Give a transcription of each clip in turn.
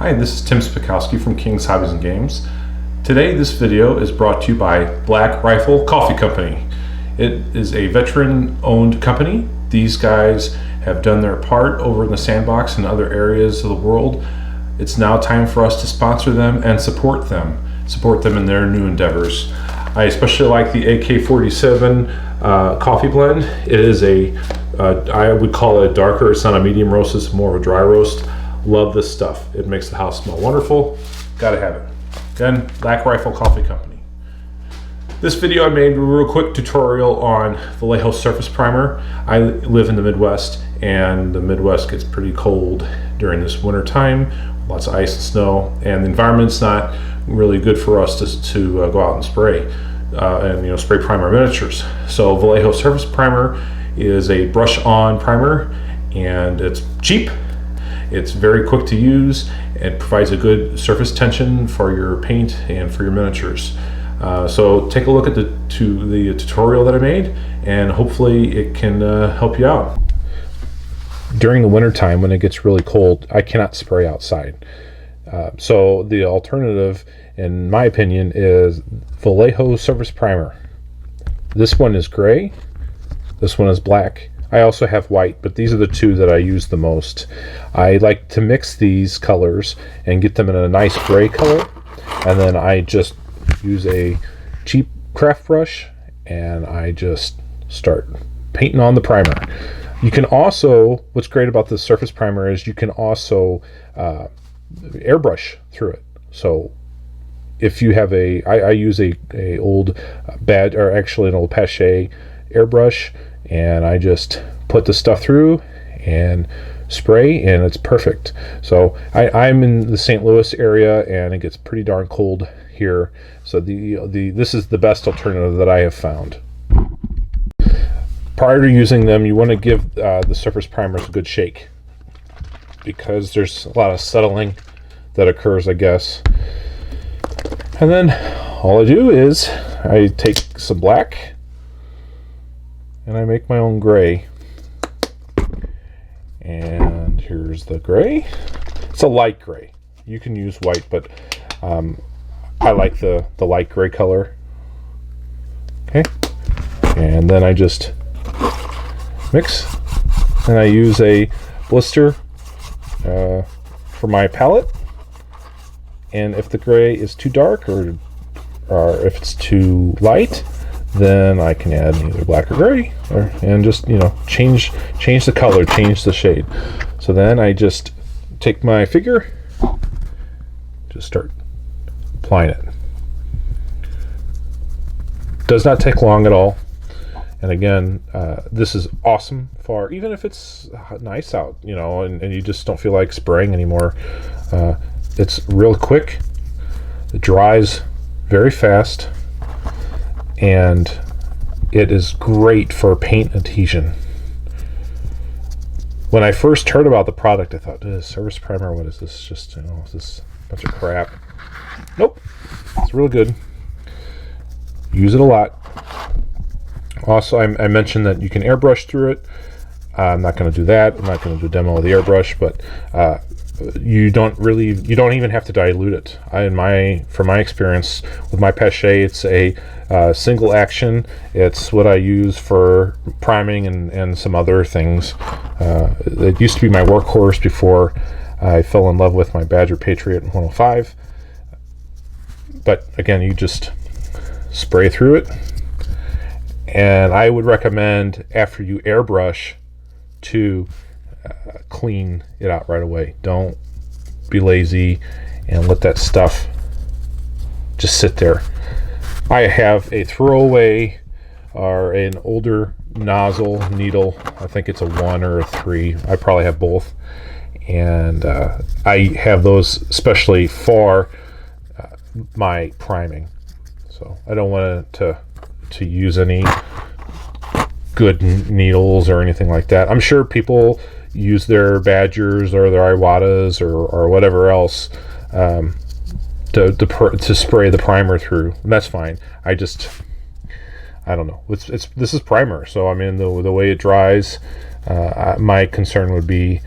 Hi, this is Tim Spikowski from King's Hobbies and Games. Today this video is brought to you by Black Rifle Coffee Company. It is a veteran-owned company. These guys have done their part over in the sandbox and other areas of the world. It's now time for us to sponsor them and support them in their new endeavors. I especially like the AK-47 coffee blend. It is I would call it a darker, it's not a medium roast, it's more of a dry roast. Love this stuff. It makes the house smell wonderful. Gotta have it. Again, Black Rifle Coffee Company. This video I made a real quick tutorial on Vallejo surface primer. I live in the Midwest, and the Midwest gets pretty cold during this winter time. Lots of ice and snow, and the environment's not really good for us to go out and spray and spray primer miniatures. So Vallejo surface primer is a brush-on primer, and it's cheap. It's very quick to use. It provides a good surface tension for your paint and for your miniatures. So take a look at the tutorial that I made, and hopefully it can help you out. During the winter time, when it gets really cold, I cannot spray outside. So the alternative, in my opinion, is Vallejo surface primer. This one is gray. This one is black. I also have white, but these are the two that I use the most. I like to mix these colors and get them in a nice gray color, and then I just use a cheap craft brush and I just start painting on the primer. You can also, what's great about this surface primer is you can also airbrush through it. So if you have I use a old an old Pache airbrush, and I just put the stuff through and spray, and it's perfect. So I'm in the St. Louis area, and it gets pretty darn cold here. So this is the best alternative that I have found. Prior to using them, you want to give the surface primers a good shake, because there's a lot of settling that occurs, I guess. And then all I do is I take some black and I make my own gray. And here's the gray. It's a light gray. You can use white, but I like the light gray color. Okay. And then I just mix, and I use a blister for my palette. And if the gray is too dark or if it's too light, then I can add either black or gray, and just change the color, change the shade. So then I just take my figure, just start applying it. Does not take long at all. And again, this is awesome for even if it's nice out, and you just don't feel like spraying anymore. It's real quick. It dries very fast. And it is great for paint adhesion. When I first heard about the product, I thought, surface primer, what is this? Just, is this a bunch of crap? Nope. It's real good. Use it a lot. Also, I mentioned that you can airbrush through it. I'm not going to do that. I'm not going to do a demo of the airbrush, but you don't even have to dilute it. From my experience with my Pache, it's a single action. It's what I use for priming and some other things. It used to be my workhorse before I fell in love with my Badger Patriot 105. But again, you just spray through it, and I would recommend after you airbrush to clean it out right away. Don't be lazy and let that stuff just sit there. I have a throwaway or an older nozzle needle. I think it's a 1 or a 3. I probably have both, and I have those especially for my priming. So I don't want to use any good needles or anything like that. I'm sure people use their Badgers or their Iwatas or whatever else to spray the primer through. And that's fine. I don't know. This is primer, so I mean the way it dries, My concern would be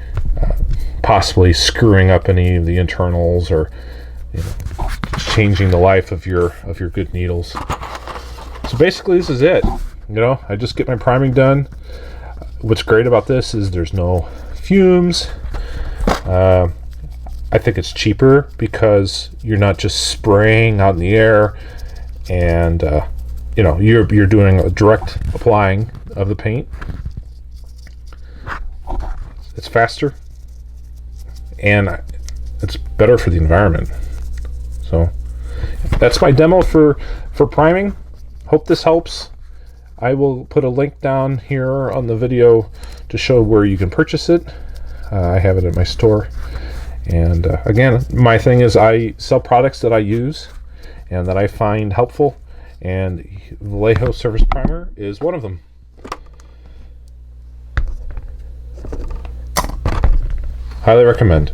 possibly screwing up any of the internals, or changing the life of your good needles. So basically, this is it. I just get my priming done. What's great about this is there's no fumes. I think it's cheaper because you're not just spraying out in the air, and you're doing a direct applying of the paint. It's faster, and it's better for the environment. So that's my demo for priming. Hope this helps. I will put a link down here on the video to show where you can purchase it. I have it at my store. And again, my thing is I sell products that I use and that I find helpful, and Vallejo Surface Primer is one of them. Highly recommend.